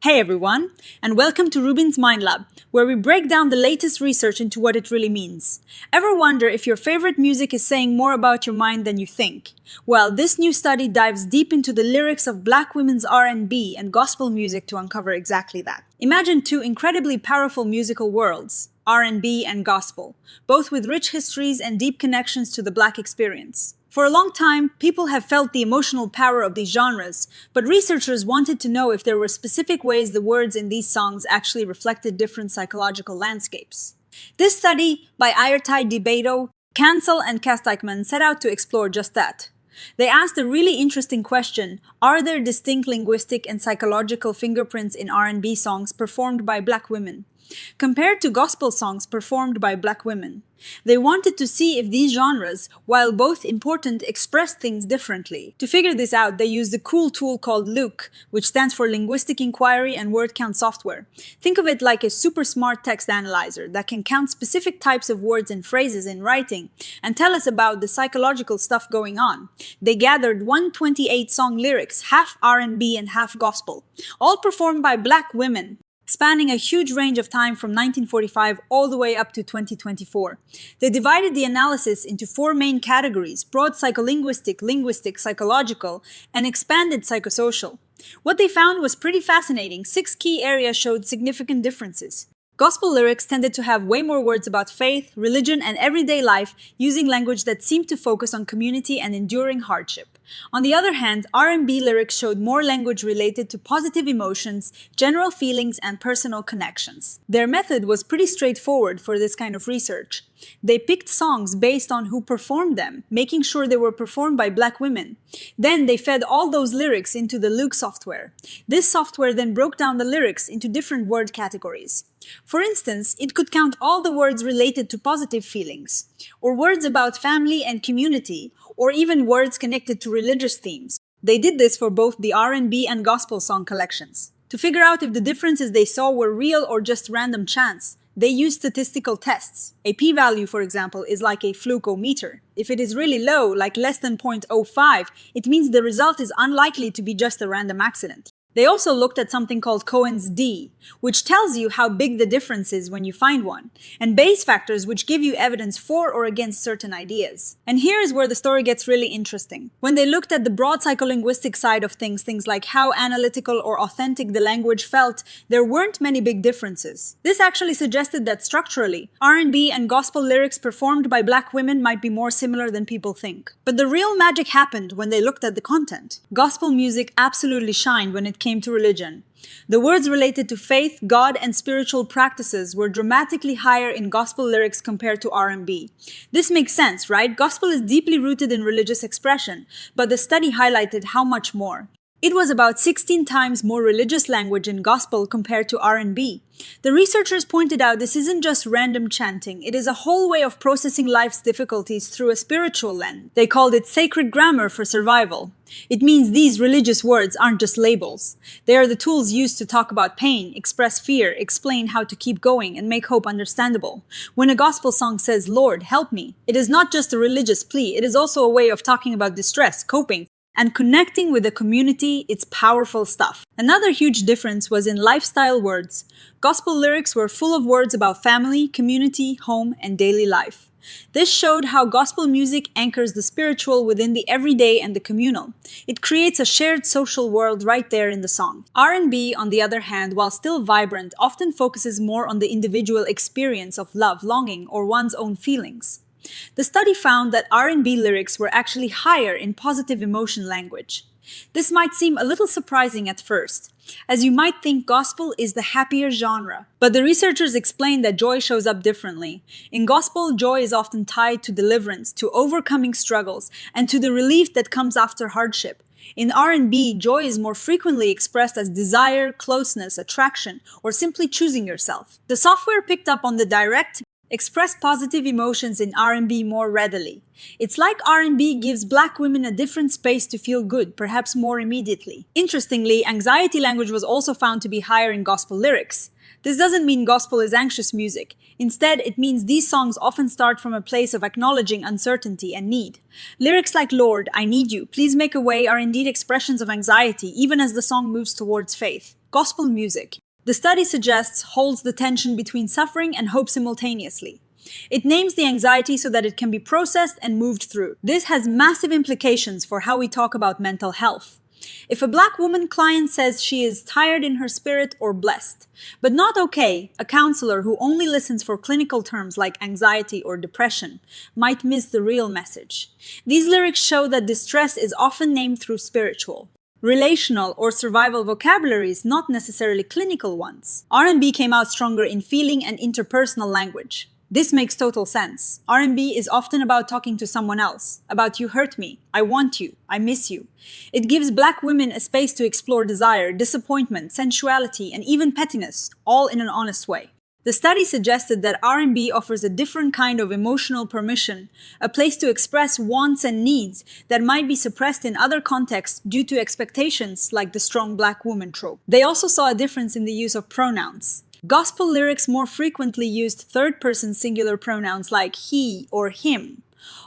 Hey everyone, and welcome to RUBIN'S Mind Lab, where we break down the latest research into what it really means. Ever wonder if your favorite music is saying more about your mind than you think? Well, this new study dives deep into the lyrics of Black women's R&B and gospel music to uncover exactly that. Imagine two incredibly powerful musical worlds, R&B and gospel, both with rich histories and deep connections to the Black experience. For a long time, people have felt the emotional power of these genres, but researchers wanted to know if there were specific ways the words in these songs actually reflected different psychological landscapes. This study by Ireti, DeBato-Cancel and Dykeman set out to explore just that. They asked a really interesting question: are there distinct linguistic and psychological fingerprints in R&B songs performed by Black women, compared to gospel songs performed by Black women? They wanted to see if these genres, while both important, express things differently. To figure this out, they used a cool tool called LIWC, which stands for Linguistic Inquiry and Word Count Software. Think of it like a super smart text analyzer that can count specific types of words and phrases in writing and tell us about the psychological stuff going on. They gathered 128 song lyrics, half R&B and half gospel, all performed by Black women, spanning a huge range of time from 1945 all the way up to 2024. They divided the analysis into four main categories: broad psycholinguistic, linguistic, psychological, and expanded psychosocial. What they found was pretty fascinating. 6 key areas showed significant differences. Gospel lyrics tended to have way more words about faith, religion, and everyday life, using language that seemed to focus on community and enduring hardship. On the other hand, R&B lyrics showed more language related to positive emotions, general feelings, and personal connections. Their method was pretty straightforward for this kind of research. They picked songs based on who performed them, making sure they were performed by Black women. Then they fed all those lyrics into the LIWC software. This software then broke down the lyrics into different word categories. For instance, it could count all the words related to positive feelings, or words about family and community, or even words connected to religious themes. They did this for both the R&B and gospel song collections. To figure out if the differences they saw were real or just random chance, they used statistical tests. A p-value, for example, is like a fluke-o-meter. If it is really low, like less than 0.05, it means the result is unlikely to be just a random accident. They also looked at something called Cohen's D, which tells you how big the difference is when you find one, and Bayes factors, which give you evidence for or against certain ideas. And here is where the story gets really interesting. When they looked at the broad psycholinguistic side of things like how analytical or authentic the language felt, there weren't many big differences. This actually suggested that structurally, R&B and gospel lyrics performed by Black women might be more similar than people think. But the real magic happened when they looked at the content. Gospel music absolutely shined when it came to religion. The words related to faith, God, and spiritual practices were dramatically higher in gospel lyrics compared to R&B. This makes sense, right? Gospel is deeply rooted in religious expression, but the study highlighted how much more. It was about 16 times more religious language in gospel compared to R&B. The researchers pointed out this isn't just random chanting, it is a whole way of processing life's difficulties through a spiritual lens. They called it sacred grammar for survival. It means these religious words aren't just labels. They are the tools used to talk about pain, express fear, explain how to keep going, and make hope understandable. When a gospel song says, "Lord, help me," it is not just a religious plea, it is also a way of talking about distress, coping, and connecting with the community. It's powerful stuff. Another huge difference was in lifestyle words. Gospel lyrics were full of words about family, community, home, and daily life. This showed how gospel music anchors the spiritual within the everyday and the communal. It creates a shared social world right there in the song. R&B, on the other hand, while still vibrant, often focuses more on the individual experience of love, longing, or one's own feelings. The study found that R&B lyrics were actually higher in positive emotion language. This might seem a little surprising at first, as you might think gospel is the happier genre. But the researchers explained that joy shows up differently. In gospel, joy is often tied to deliverance, to overcoming struggles, and to the relief that comes after hardship. In R&B, joy is more frequently expressed as desire, closeness, attraction, or simply choosing yourself. The software picked up on the direct, express positive emotions in R&B more readily. It's like R&B gives Black women a different space to feel good, perhaps more immediately. Interestingly, anxiety language was also found to be higher in gospel lyrics. This doesn't mean gospel is anxious music. Instead, it means these songs often start from a place of acknowledging uncertainty and need. Lyrics like "Lord, I need you, please make a way" are indeed expressions of anxiety, even as the song moves towards faith. Gospel music, the study suggests, holds the tension between suffering and hope simultaneously. It names the anxiety so that it can be processed and moved through. This has massive implications for how we talk about mental health. If a Black woman client says she is tired in her spirit or blessed, but not okay, a counselor who only listens for clinical terms like anxiety or depression might miss the real message. These lyrics show that distress is often named through spiritual, relational, or survival vocabularies, not necessarily clinical ones. R&B came out stronger in feeling and interpersonal language. This makes total sense. R&B is often about talking to someone else, about "you hurt me, I want you, I miss you." It gives Black women a space to explore desire, disappointment, sensuality, and even pettiness, all in an honest way. The study suggested that R&B offers a different kind of emotional permission, a place to express wants and needs that might be suppressed in other contexts due to expectations like the strong Black woman trope. They also saw a difference in the use of pronouns. Gospel lyrics more frequently used third-person singular pronouns like he or him.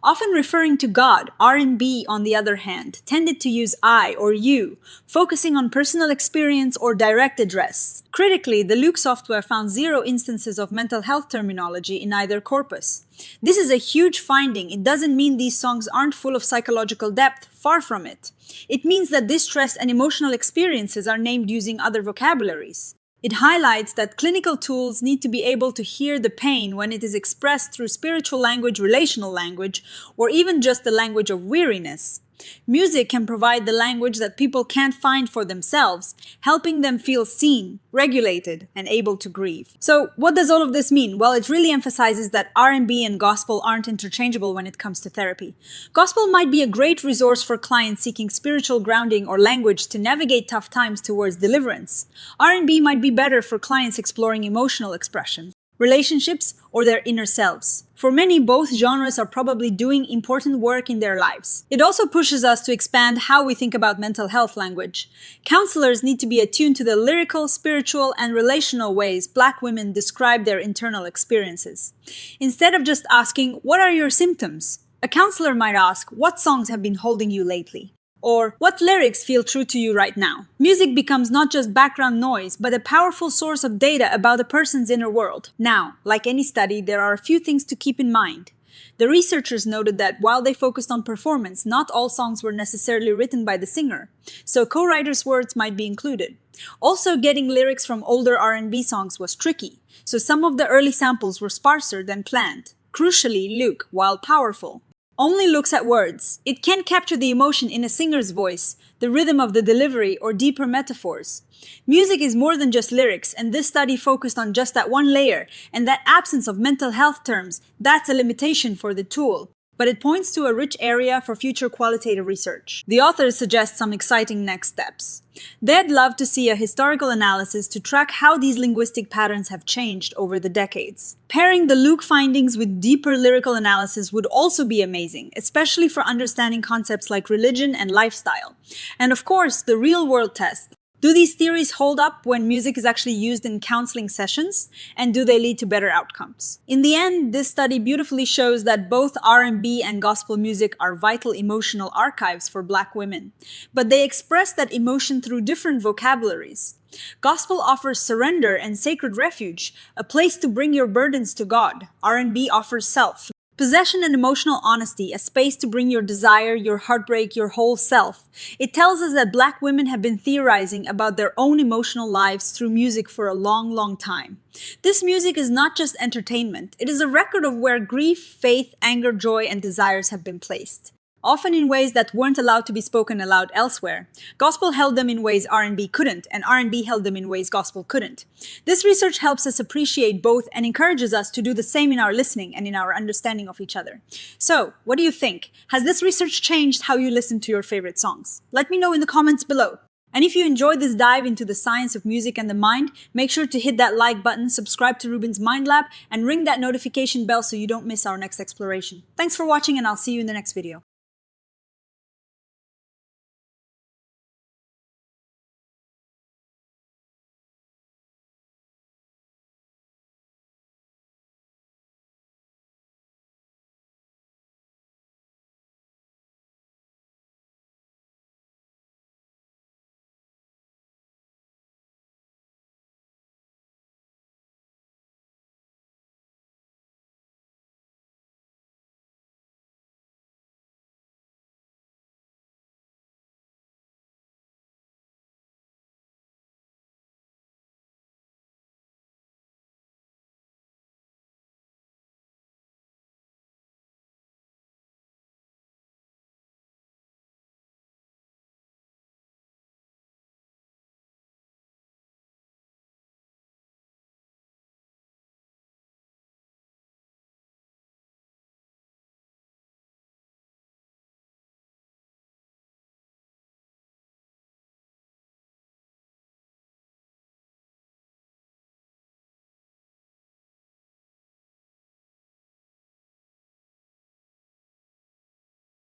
Often referring to God, R&B, on the other hand, tended to use I or you, focusing on personal experience or direct address. Critically, the LIWC software found 0 instances of mental health terminology in either corpus. This is a huge finding. It doesn't mean these songs aren't full of psychological depth, far from it. It means that distress and emotional experiences are named using other vocabularies. It highlights that clinical tools need to be able to hear the pain when it is expressed through spiritual language, relational language, or even just the language of weariness. Music can provide the language that people can't find for themselves, helping them feel seen, regulated, and able to grieve. So, what does all of this mean? Well, it really emphasizes that R&B and gospel aren't interchangeable when it comes to therapy. Gospel might be a great resource for clients seeking spiritual grounding or language to navigate tough times towards deliverance. R&B might be better for clients exploring emotional expression, relationships, or their inner selves. For many, both genres are probably doing important work in their lives. It also pushes us to expand how we think about mental health language. Counselors need to be attuned to the lyrical, spiritual, and relational ways Black women describe their internal experiences. Instead of just asking, "What are your symptoms?" a counselor might ask, "What songs have been holding you lately?" Or, "What lyrics feel true to you right now?" Music becomes not just background noise, but a powerful source of data about a person's inner world. Now, like any study, there are a few things to keep in mind. The researchers noted that while they focused on performance, not all songs were necessarily written by the singer, so co-writers' words might be included. Also, getting lyrics from older R&B songs was tricky, so some of the early samples were sparser than planned. Crucially, LIWC, while powerful, only looks at words. It can't capture the emotion in a singer's voice, the rhythm of the delivery, or deeper metaphors. Music is more than just lyrics, and this study focused on just that one layer, and that absence of mental health terms, that's a limitation for the tool. But it points to a rich area for future qualitative research. The authors suggest some exciting next steps. They'd love to see a historical analysis to track how these linguistic patterns have changed over the decades. Pairing the LIWC findings with deeper lyrical analysis would also be amazing, especially for understanding concepts like religion and lifestyle. And of course, the real-world test. Do these theories hold up when music is actually used in counseling sessions? And do they lead to better outcomes? In the end, this study beautifully shows that both R&B and gospel music are vital emotional archives for Black women. But they express that emotion through different vocabularies. Gospel offers surrender and sacred refuge, a place to bring your burdens to God. R&B offers self, possession and emotional honesty, a space to bring your desire, your heartbreak, your whole self. It tells us that Black women have been theorizing about their own emotional lives through music for a long, long time. This music is not just entertainment. It is a record of where grief, faith, anger, joy, and desires have been placed. Often in ways that weren't allowed to be spoken aloud elsewhere. Gospel held them in ways R&B couldn't, and R&B held them in ways gospel couldn't. This research helps us appreciate both and encourages us to do the same in our listening and in our understanding of each other. So, what do you think? Has this research changed how you listen to your favorite songs? Let me know in the comments below. And if you enjoyed this dive into the science of music and the mind, make sure to hit that like button, subscribe to Rubin's Mind Lab, and ring that notification bell so you don't miss our next exploration. Thanks for watching, and I'll see you in the next video.